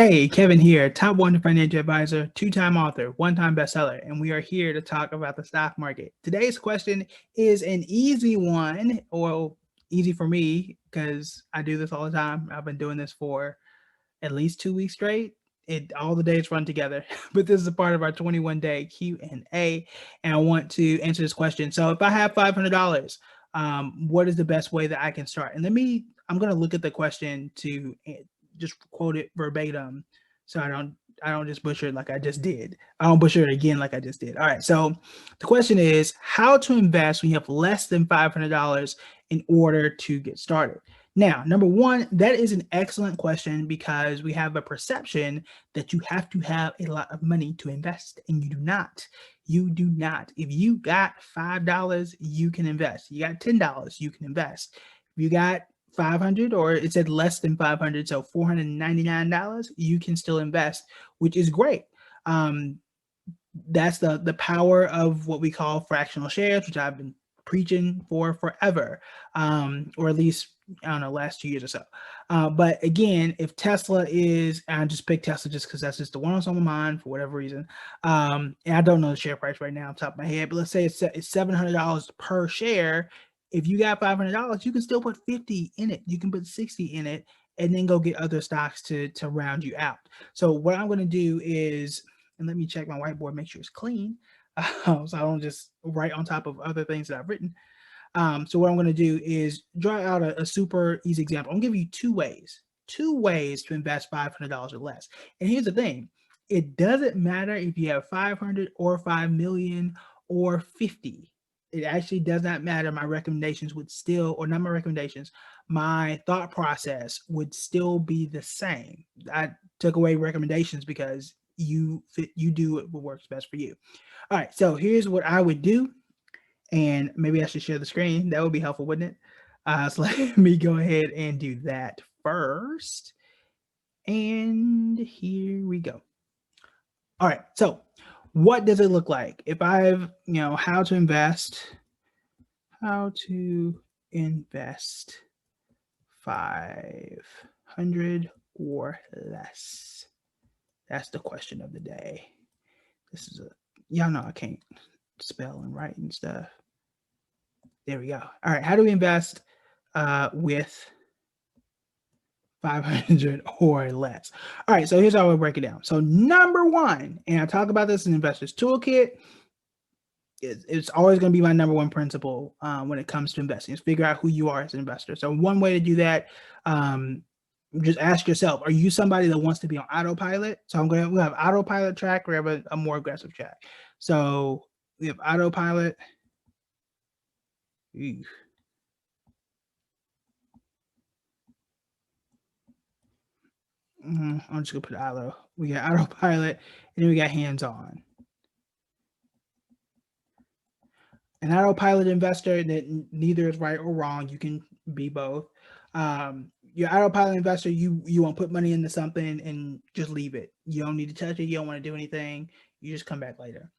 Hey, Kevin here, top 1 financial advisor, two-time author, one-time bestseller, and we are here to talk about the stock market. Today's question is an easy one, or easy for me because I do this all the time. I've been doing this for at least 2 weeks straight. All the days run together, but this is a part of our 21-day Q&A, and I want to answer this question. So if I have $500, what is the best way that I can start? And I'm going to look at the question to just quote it verbatim, so I don't just butcher it like I just did. I don't butcher it again like I just did. All right. So the question is how to invest when you have less than $500 in order to get started. Now, number one, that is an excellent question because we have a perception that you have to have a lot of money to invest, and you do not. You do not. If you got $5, you can invest. You got $10, you can invest. If you got 500, or it said less than 500, so $499, you can still invest, which is great. That's the power of what we call fractional shares, which I've been preaching for forever, or at least I don't know, last 2 years or so. But again, if Tesla is, and I just picked Tesla just because that's just the one that's on my mind for whatever reason. And I don't know the share price right now on top of my head, but let's say it's $700 per share. If you got $500, you can still put 50 in it. You can put 60 in it, and then go get other stocks to round you out. So what I'm going to do is, and let me check my whiteboard, make sure it's clean, so I don't just write on top of other things that I've written. So what I'm going to do is draw out a super easy example. I'm going to give you two ways to invest $500 or less. And here's the thing. It doesn't matter if you have 500 or 5 million or 50. It actually does not matter. My recommendations would still, or not my recommendations, my thought process would still be the same. I took away recommendations because you do what works best for you. All right. So here's what I would do. And maybe I should share the screen. That would be helpful, wouldn't it? So let me go ahead and do that first. And here we go. All right. So what does it look like? If I've, how to invest 500 or less. That's the question of the day. Y'all know I can't spell and write and stuff. There we go. All right. How do we invest with 500 or less? All right. So here's how we'll break it down. So number one, and I talk about this in Investors Toolkit, it's always going to be my number one principle when it comes to investing, is figure out who you are as an investor. So one way to do that, just ask yourself, are you somebody that wants to be on autopilot? So we have autopilot track, we have a more aggressive track. So we have autopilot. I'm just gonna put auto. We got autopilot, and then we got hands-on. An autopilot investor, that neither is right or wrong. You can be both. Your autopilot investor, you want to put money into something and just leave it. You don't need to touch it. You don't want to do anything. You just come back later.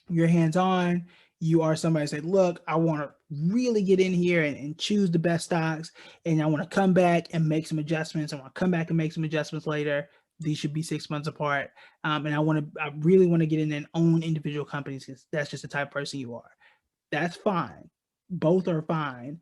You're hands-on. You are somebody that say, look, I want to really get in here and choose the best stocks, and I want to come back and make some adjustments. I want to come back and make some adjustments later. These should be 6 months apart. And I really want to get in and own individual companies, because that's just the type of person you are. That's fine. Both are fine.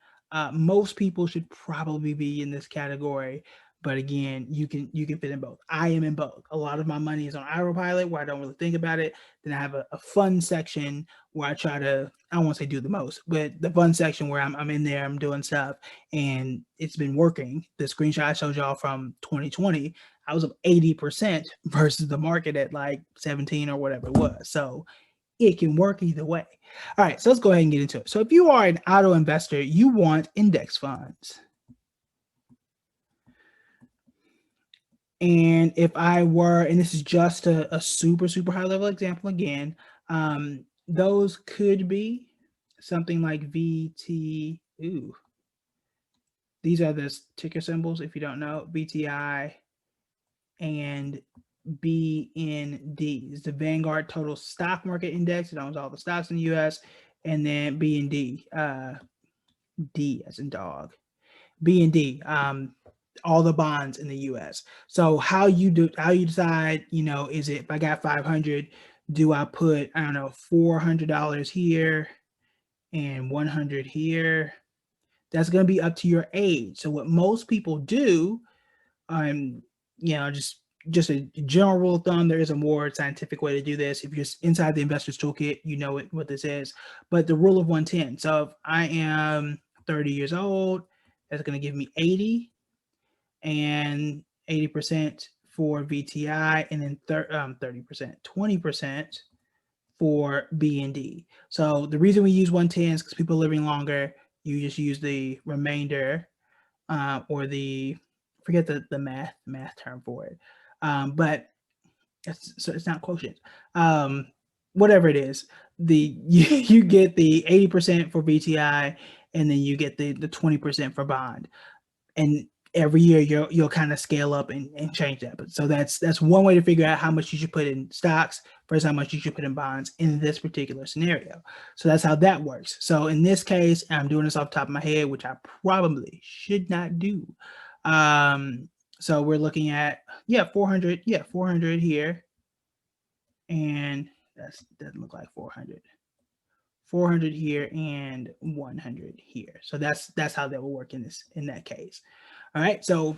Most people should probably be in this category, but again, you can fit in both. I am in both. A lot of my money is on autopilot, where I don't really think about it. Then I have a fun section where I try to, I don't want to say do the most, but the fun section where I'm in there, I'm doing stuff, and it's been working. The screenshot I showed y'all from 2020, I was up 80% versus the market at like 17 or whatever it was. So it can work either way. All right, so let's go ahead and get into it. So if you are an auto investor, you want index funds. And if I were, and this is just a super, super high level example again, those could be something like VT. Ooh, these are the ticker symbols, if you don't know, VTI and BND is the Vanguard Total Stock Market Index. It owns all the stocks in the U.S. And then BND, D as in dog. BND. all the bonds in the US. So how you decide, is it, if I got 500, do I put, I don't know, $400 here and 100 here? That's going to be up to your age. So what most people do, um, just a general rule of thumb, there is a more scientific way to do this. If you're inside the Investors Toolkit, you know what this is. But the rule of 110. So if I am 30 years old, that's going to give me 80, and 80% for VTI, and then 30%, 20% for B and D. So the reason we use 110 is because people are living longer. You just use the remainder, or the, forget the math term for it, but it's not quotient. Whatever it is, you get the 80% for VTI, and then you get the 20% for bond, and every year you'll kind of scale up and change that. But so that's one way to figure out how much you should put in stocks versus how much you should put in bonds in this particular scenario. So that's how that works. So in this case, I'm doing this off the top of my head, which I probably should not do. So we're looking at 400 here, and that doesn't look like 400 here and 100 here. So that's how that will work in that case. All right, so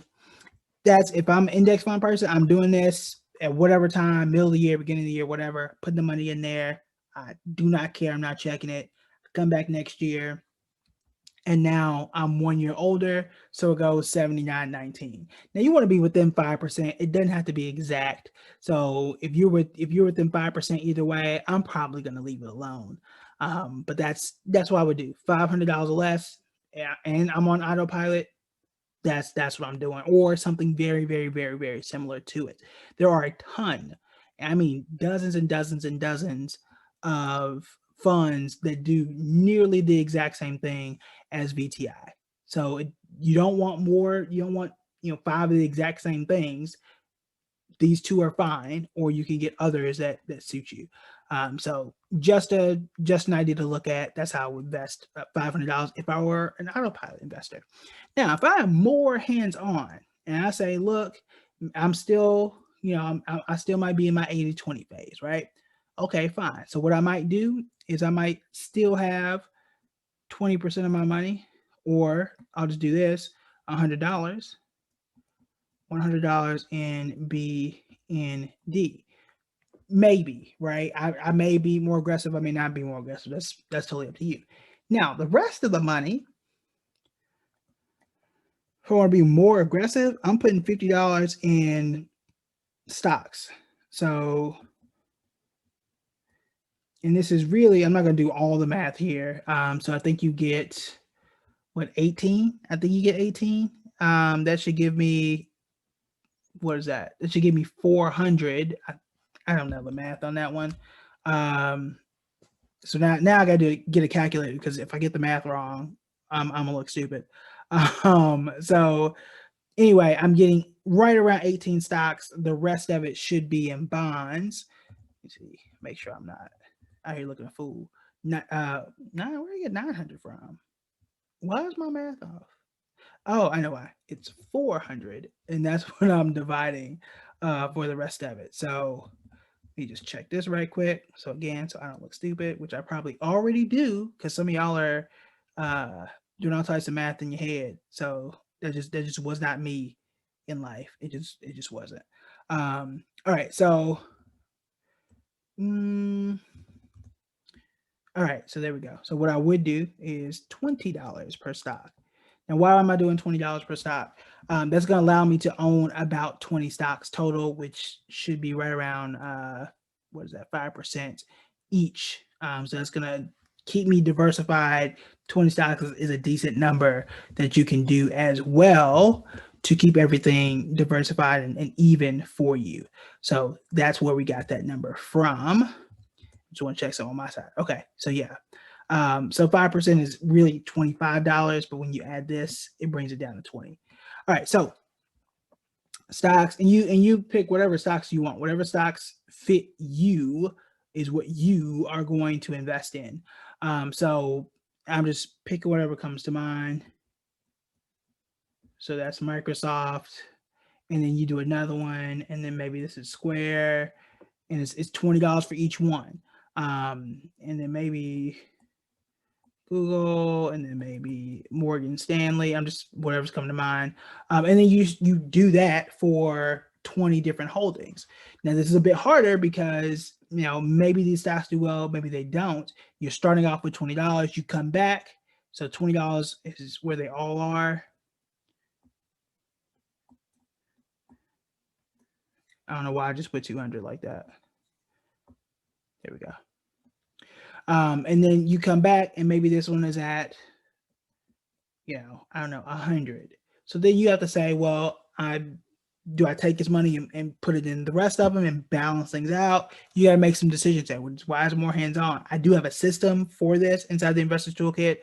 that's, if I'm an index fund person, I'm doing this at whatever time, middle of the year, beginning of the year, whatever, putting the money in there. I do not care. I'm not checking it. Come back next year, and now I'm 1 year older, so it goes 79.19. Now you want to be within 5%. It doesn't have to be exact. So if you're within 5% either way, I'm probably going to leave it alone. But that's what I would do. $500 or less, and I'm on autopilot. That's what I'm doing, or something very, very, very, very similar to it. There are a ton, I mean, dozens and dozens and dozens of funds that do nearly the exact same thing as VTI. So you don't want more. You don't want 5 of the exact same things. These 2 are fine, or you can get others that suit you. So just an idea to look at. That's how I would invest $500 if I were an autopilot investor. Now, if I am more hands-on and I say, look, I'm still, I still might be in my 80-20 phase, right? Okay, fine. So what I might do is I might still have 20% of my money, or I'll just do this, $100 in BND. Maybe, right? I may be more aggressive. I may not be more aggressive. That's totally up to you. Now, the rest of the money, if I want to be more aggressive, I'm putting $50 in stocks. So, and this is really, I'm not going to do all the math here. So I think you get, 18? I think you get 18. That should give me, what is that? That should give me 400. I don't know the math on that one. So now I got to get a calculator, because if I get the math wrong, I'm gonna look stupid. So anyway, I'm getting right around 18 stocks. The rest of it should be in bonds. Let me see, make sure I'm not out here looking a fool. Not, where do you get 900 from? Why is my math off? Oh, I know why. It's 400, and that's what I'm dividing for the rest of it. So let me just check this right quick. So again, so I don't look stupid, which I probably already do, because some of y'all are doing all types of math in your head. So that just was not me in life. It just wasn't. All right, so all right, so there we go. So what I would do is $20 per stock. Now, why am I doing $20 per stock? That's going to allow me to own about 20 stocks total, which should be right around, 5% each. So that's going to keep me diversified. 20 stocks is a decent number that you can do as well to keep everything diversified and even for you. So that's where we got that number from. Just want to check some on my side. Okay, so yeah. So 5% is really $25, but when you add this, it brings it down to 20. All right, so stocks, and you pick whatever stocks you want. Whatever stocks fit you is what you are going to invest in. So I'm just picking whatever comes to mind. So that's Microsoft, and then you do another one, and then maybe this is Square, and it's $20 for each one. And then maybe Google, and then maybe Morgan Stanley. I'm just whatever's coming to mind. And then you do that for 20 different holdings. Now this is a bit harder because maybe these stocks do well, maybe they don't. You're starting off with $20. You come back, so $20 is where they all are. I don't know why I just put 200 like that. There we go. And then you come back, and maybe this one is at, I don't know, 100. So then you have to say, well, do I take this money and put it in the rest of them and balance things out? You got to make some decisions there, which is why it's more hands-on. I do have a system for this inside the Investors Toolkit,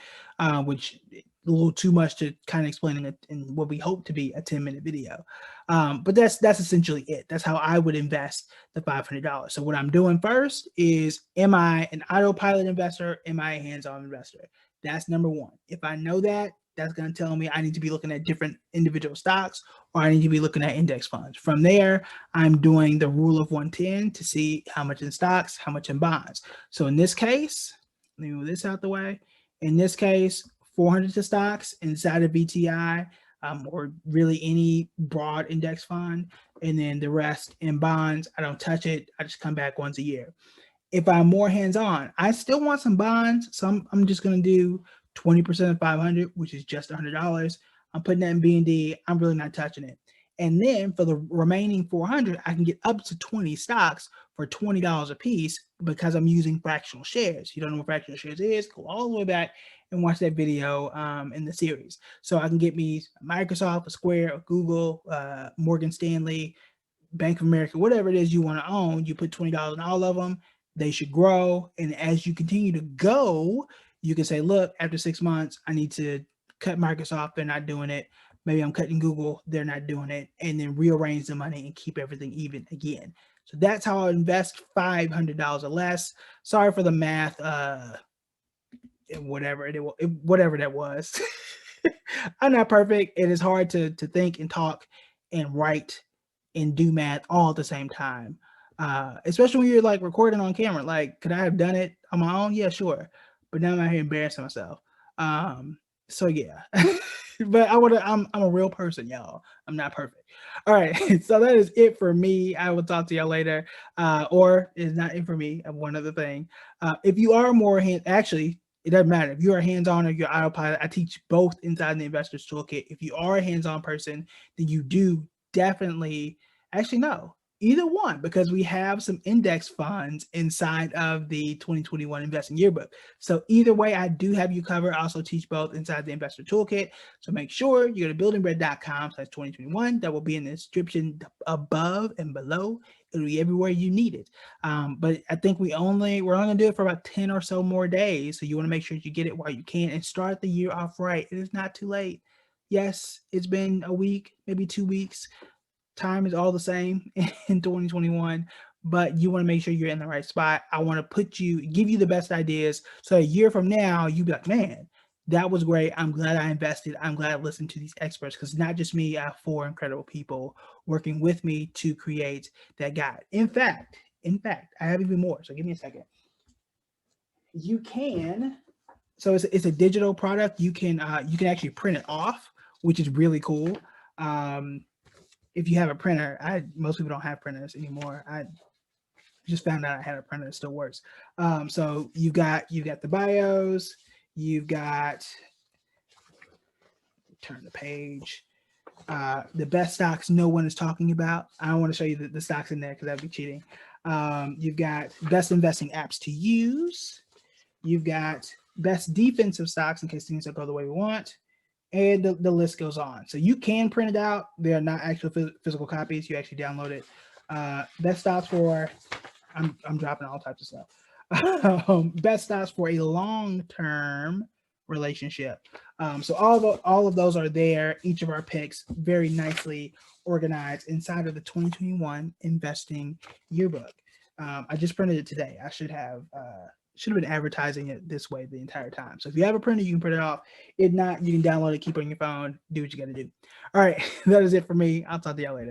which a little too much to kind of explain it in what we hope to be a 10-minute video. But that's essentially it. That's how I would invest the $500. So what I'm doing first is, am I an autopilot investor? Am I a hands-on investor? That's number one. If I know that, that's going to tell me I need to be looking at different individual stocks, or I need to be looking at index funds. From there, I'm doing the rule of 110 to see how much in stocks, how much in bonds. So in this case, let me move this out the way. In this case, 400 to stocks inside of VTI, or really any broad index fund, and then the rest in bonds. I don't touch it. I just come back once a year. If I'm more hands-on, I still want some bonds. So I'm just going to do 20% of 500, which is just $100. I'm putting that in BND. I'm really not touching it. And then for the remaining 400, I can get up to 20 stocks for $20 a piece because I'm using fractional shares. You don't know what fractional shares is? Go all the way back and watch that video in the series. So I can get me Microsoft, a Square, a Google, Morgan Stanley, Bank of America, whatever it is you want to own. You put $20 in all of them. They should grow. And as you continue to go, you can say, look, after 6 months, I need to cut Microsoft. They're not doing it. Maybe I'm cutting Google. They're not doing it. And then rearrange the money and keep everything even again. So that's how I invest $500 or less. Sorry for the math. Whatever that was. I'm not perfect. It is hard to think and talk and write and do math all at the same time. Especially when you're like recording on camera. Like, could I have done it on my own? Yeah, sure. But now I'm out here embarrassing myself. So yeah. But I'm a real person, y'all. I'm not perfect. All right. So that is it for me. I will talk to y'all later. Or it's not it for me. One other thing. If you are more actually, it doesn't matter. If you're a hands-on or you're autopilot, I teach both inside the Investors Toolkit. If you are a hands-on person, then you do definitely, actually no, either one, because we have some index funds inside of the 2021 Investing Yearbook. So either way, I do have you covered. I also teach both inside the Investor Toolkit. So make sure you go to buildingbread.com/2021. That will be in the description above and below. It'll be everywhere you need it. But I think we're only going to do it for about 10 or so more days. So you want to make sure you get it while you can and start the year off right. It is not too late. Yes, it's been a week, maybe 2 weeks. Time is all the same in 2021, but you want to make sure you're in the right spot. I want to give you the best ideas. So a year from now, you be like, man, that was great. I'm glad I invested. I'm glad I listened to these experts, because not just me, I have 4 incredible people working with me to create that guide. In fact, I have even more. So give me a second. You can, so it's a digital product. You can actually print it off, which is really cool. If you have a printer, most people don't have printers anymore. I just found out I had a printer that still works. So you've got the bios, you've got, turn the page, the best stocks no one is talking about. I don't want to show you the stocks in there because that'd be cheating. You've got best investing apps to use. You've got best defensive stocks in case things don't go the way we want. And the list goes on. So you can print it out. They are not actual physical copies. You actually download it. Best stocks for, I'm dropping all types of stuff. Best stocks for a long-term relationship. So all of those are there. Each of our picks very nicely organized inside of the 2021 Investing Yearbook. I just printed it today. I should have should have been advertising it this way the entire time. So if you have a printer, you can print it off. If not, you can download it, keep it on your phone, do what you got to do. All right, that is it for me. I'll talk to y'all later.